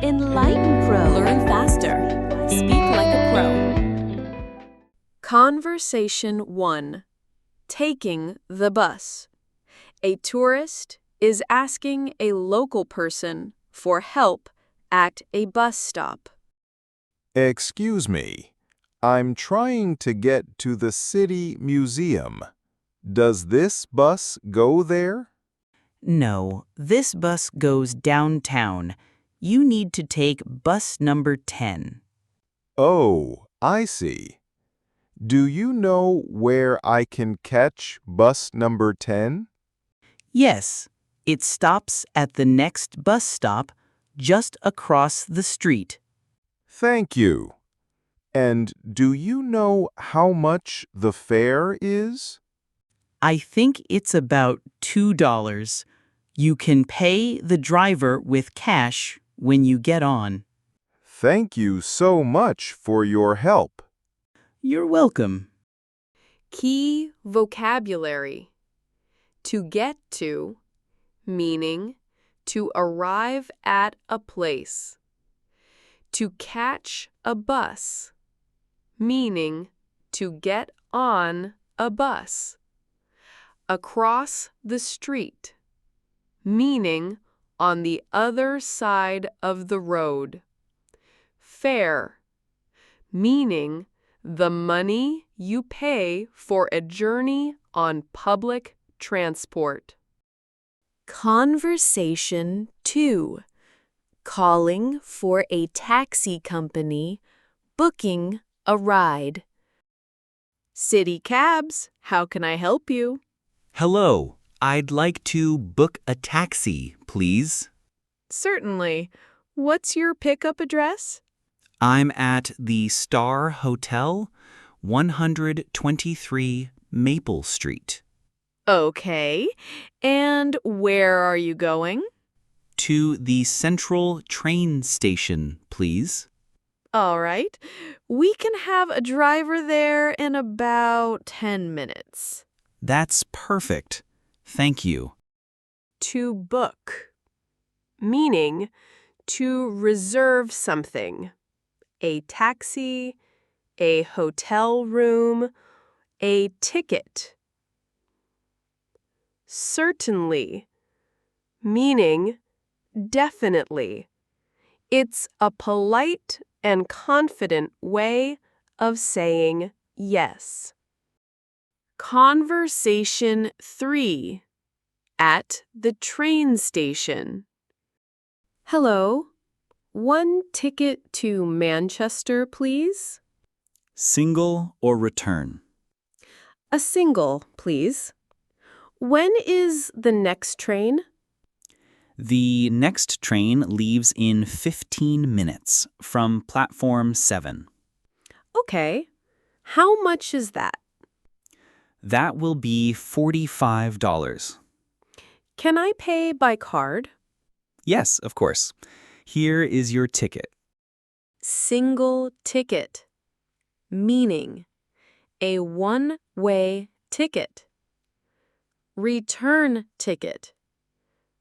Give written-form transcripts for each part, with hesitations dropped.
enlightenPro. Learn faster. Speak like a pro. Conversation 1. Taking the bus. A tourist is asking a local person for help at a bus stop. Excuse me, I'm trying to get to the city museum. Does this bus go there? No, this bus goes downtown. You need to take bus number 10. Oh, I see. Do you know where I can catch bus number 10? Yes, it stops at the next bus stop just across the street. Thank you. And do you know how much the fare is? I think it's about $2. You can pay the driver with cash when you get on. Thank you so much for your help. You're welcome. Key vocabulary. To get to, meaning to arrive at a place. To catch a bus, meaning to get on a bus. Across the street, meaning on the other side of the road. Fare, meaning the money you pay for a journey on public transport. Conversation 2. Calling for a taxi company, booking a ride. City Cabs, how can I help you? Hello, I'd like to book a taxi, please. Certainly. What's your pickup address? I'm at the Star Hotel, 123 Maple Street. Okay. And where are you going? To the Central train station, please. All right. We can have a driver there in about 10 minutes. That's perfect. Thank you. To book, meaning to reserve something. A taxi, a hotel room, a ticket. Certainly, meaning definitely. It's a polite and confident way of saying yes. Conversation 3. At the train station. Hello. One ticket to Manchester, please. Single or return? A single, please. When is the next train? The next train leaves in 15 minutes from platform 7. Okay. How much is that? That will be $45. Can I pay by card? Yes, of course. Here is your ticket. Single ticket, meaning a one-way ticket. Return ticket,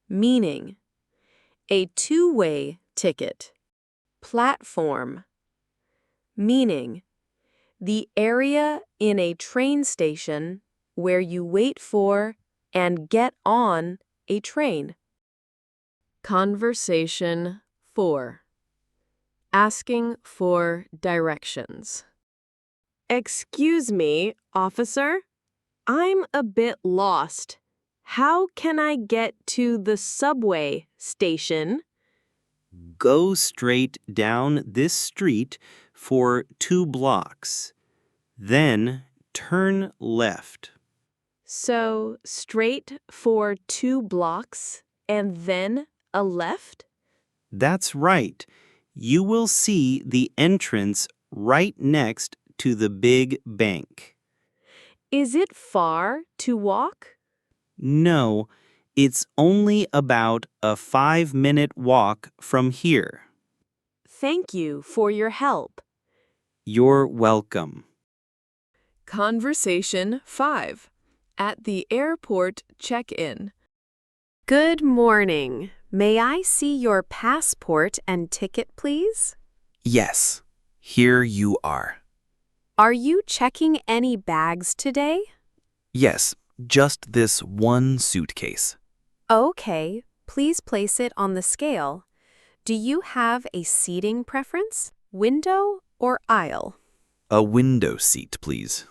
meaning a two-way ticket. Platform, meaning the area in a train station where you wait for and get on a train. Conversation 4. Asking for directions. Excuse me, officer. I'm a bit lost. How can I get to the subway station? Go straight down this street for 2 blocks. Then turn left. So, straight for 2 blocks and then a left? That's right. You will see the entrance right next to the big bank. Is it far to walk? No, it's only about a 5-minute walk from here. Thank you for your help. You're welcome. Conversation 5. At the airport check-in. Good morning. May I see your passport and ticket, please? Yes, here you are. Are you checking any bags today? Yes, just this one suitcase. Okay, please place it on the scale. Do you have a seating preference, window or aisle? A window seat, please.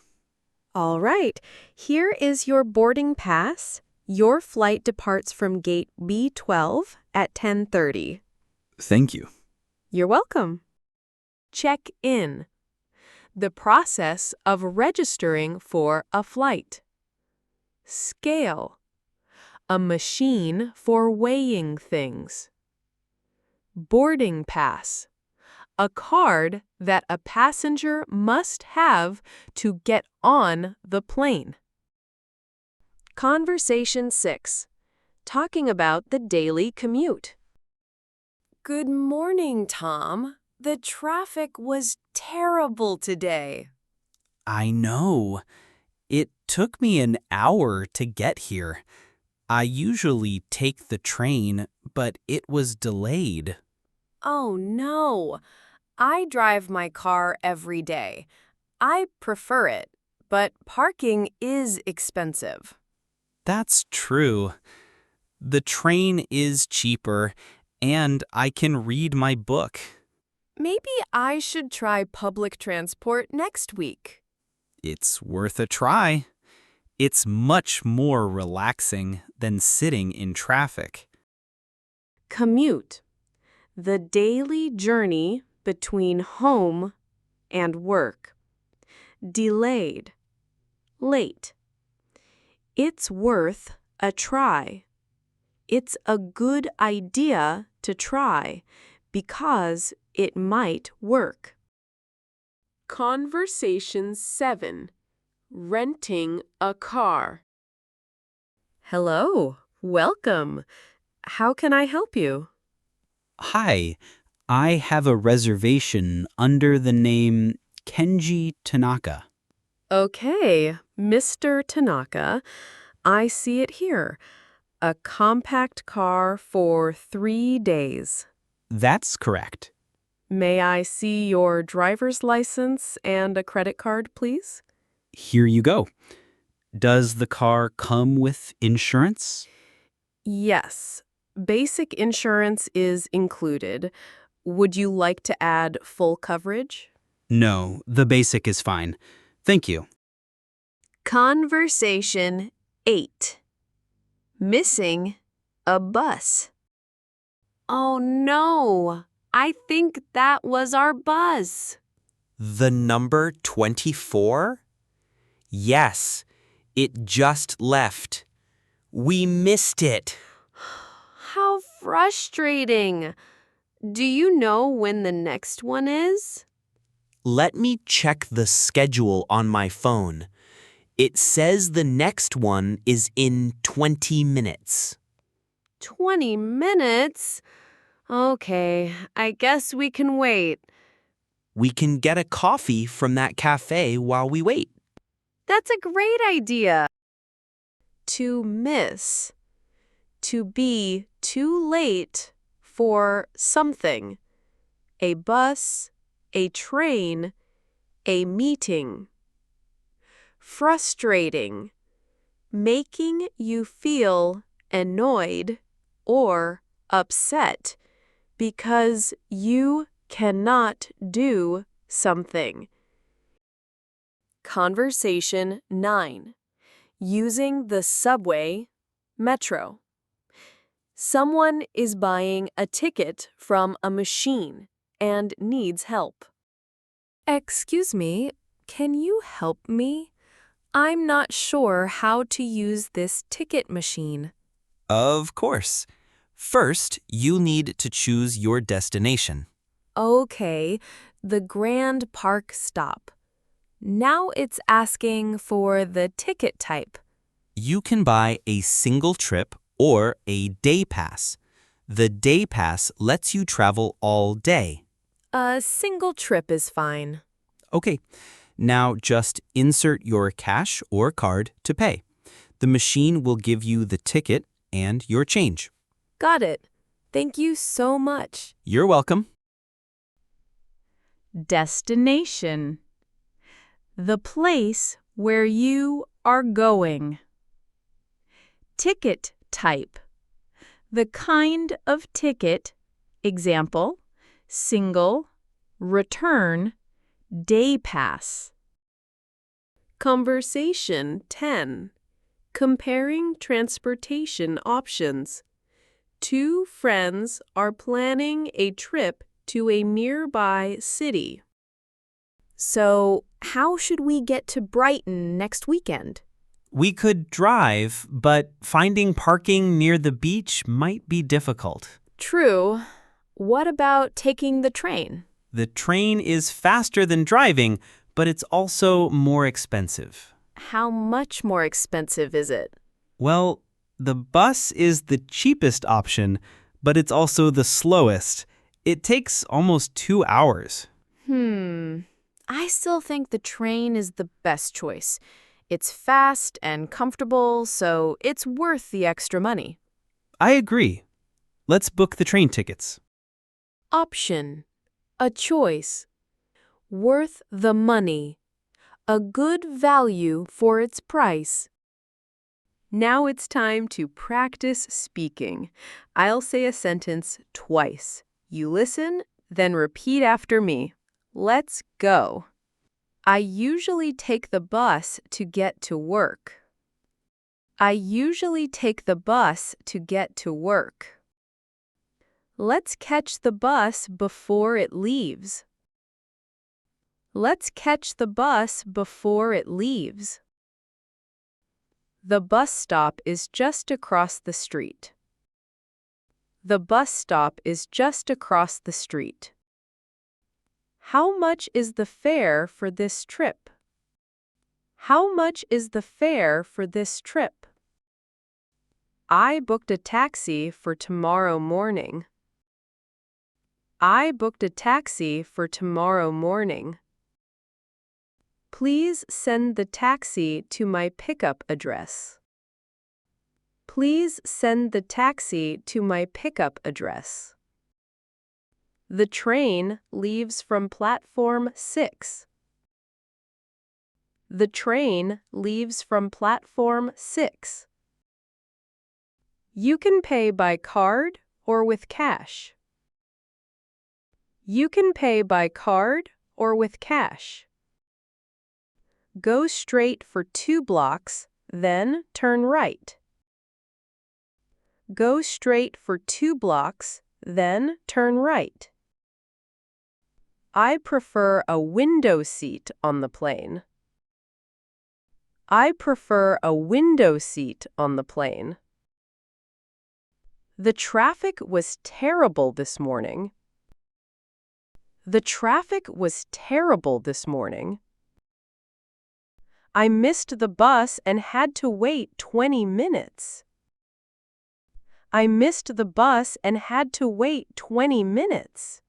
All right, here is your boarding pass. Your flight departs from gate B12 at 10:30. Thank you. You're welcome. Check in. The process of registering for a flight. Scale. A machine for weighing things. Boarding pass. A card that a passenger must have to get on the plane. Conversation 6. Talking about the daily commute. Good morning, Tom. The traffic was terrible today. I know. It took me an hour to get here. I usually take the train, but it was delayed. Oh no. I drive my car every day. I prefer it, but parking is expensive. That's true. The train is cheaper, and I can read my book. Maybe I should try public transport next week. It's worth a try. It's much more relaxing than sitting in traffic. Commute. The daily journey between home and work. Delayed. Late. It's worth a try. It's a good idea to try because it might work. Conversation 7. Renting a car. Hello, welcome. How can I help you? Hi, I have a reservation under the name Kenji Tanaka. Okay, Mr. Tanaka, I see it here. A compact car for 3 days. That's correct. May I see your driver's license and a credit card, please? Here you go. Does the car come with insurance? Yes, basic insurance is included. Would you like to add full coverage? No, the basic is fine. Thank you. Conversation 8. Missing a bus. Oh no, I think that was our bus. The number 24? Yes, it just left. We missed it. How frustrating. Do you know when the next one is? Let me check the schedule on my phone. It says the next one is in 20 minutes. 20 minutes? Okay, I guess we can wait. We can get a coffee from that cafe while we wait. That's a great idea. To miss. To be too late for something. A bus, a train, a meeting. Frustrating. Making you feel annoyed or upset because you cannot do something. Conversation 9. Using the subway, metro. Someone is buying a ticket from a machine and needs help. Excuse me, can you help me? I'm not sure how to use this ticket machine. Of course. First, you'll need to choose your destination. Okay, the Grand Park stop. Now it's asking for the ticket type. You can buy a single trip or a day pass. The day pass lets you travel all day. A single trip is fine. Okay, now just insert your cash or card to pay. The machine will give you the ticket and your change. Got it. Thank you so much. You're welcome. Destination. The place where you are going. Ticket type. The kind of ticket, example, single, return, day pass. Conversation 10. Comparing transportation options. Two friends are planning a trip to a nearby city. So, how should we get to Brighton next weekend? We could drive, but finding parking near the beach might be difficult. True. What about taking the train? The train is faster than driving, but it's also more expensive. How much more expensive is it? Well, the bus is the cheapest option, but it's also the slowest. It takes almost 2 hours. I still think the train is the best choice. It's fast and comfortable, so it's worth the extra money. I agree. Let's book the train tickets. Option. A choice. Worth the money. A good value for its price. Now it's time to practice speaking. I'll say a sentence twice. You listen, then repeat after me. Let's go. I usually take the bus to get to work. I usually take the bus to get to work. Let's catch the bus before it leaves. Let's catch the bus before it leaves. The bus stop is just across the street. The bus stop is just across the street. How much is the fare for this trip? How much is the fare for this trip? I booked a taxi for tomorrow morning. I booked a taxi for tomorrow morning. Please send the taxi to my pickup address. Please send the taxi to my pickup address. The train leaves from platform 6. The train leaves from platform 6. You can pay by card or with cash. You can pay by card or with cash. Go straight for 2 blocks, then turn right. Go straight for 2 blocks, then turn right. I prefer a window seat on the plane. I prefer a window seat on the plane. The traffic was terrible this morning. The traffic was terrible this morning. I missed the bus and had to wait 20 minutes. I missed the bus and had to wait 20 minutes.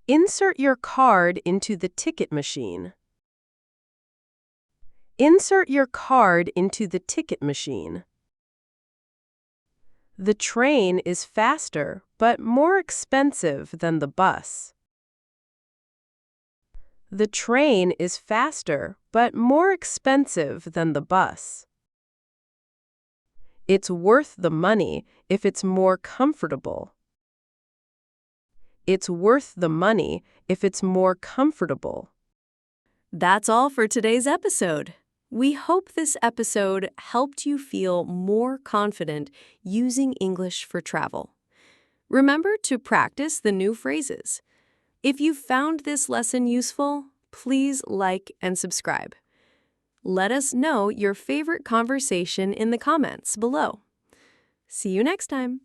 Insert your card into the ticket machine. Insert your card into the ticket machine. The train is faster but more expensive than the bus. The train is faster but more expensive than the bus. It's worth the money if it's more comfortable. It's worth the money if it's more comfortable. That's all for today's episode. We hope this episode helped you feel more confident using English for travel. Remember to practice the new phrases. If you found this lesson useful, please like and subscribe. Let us know your favorite conversation in the comments below. See you next time.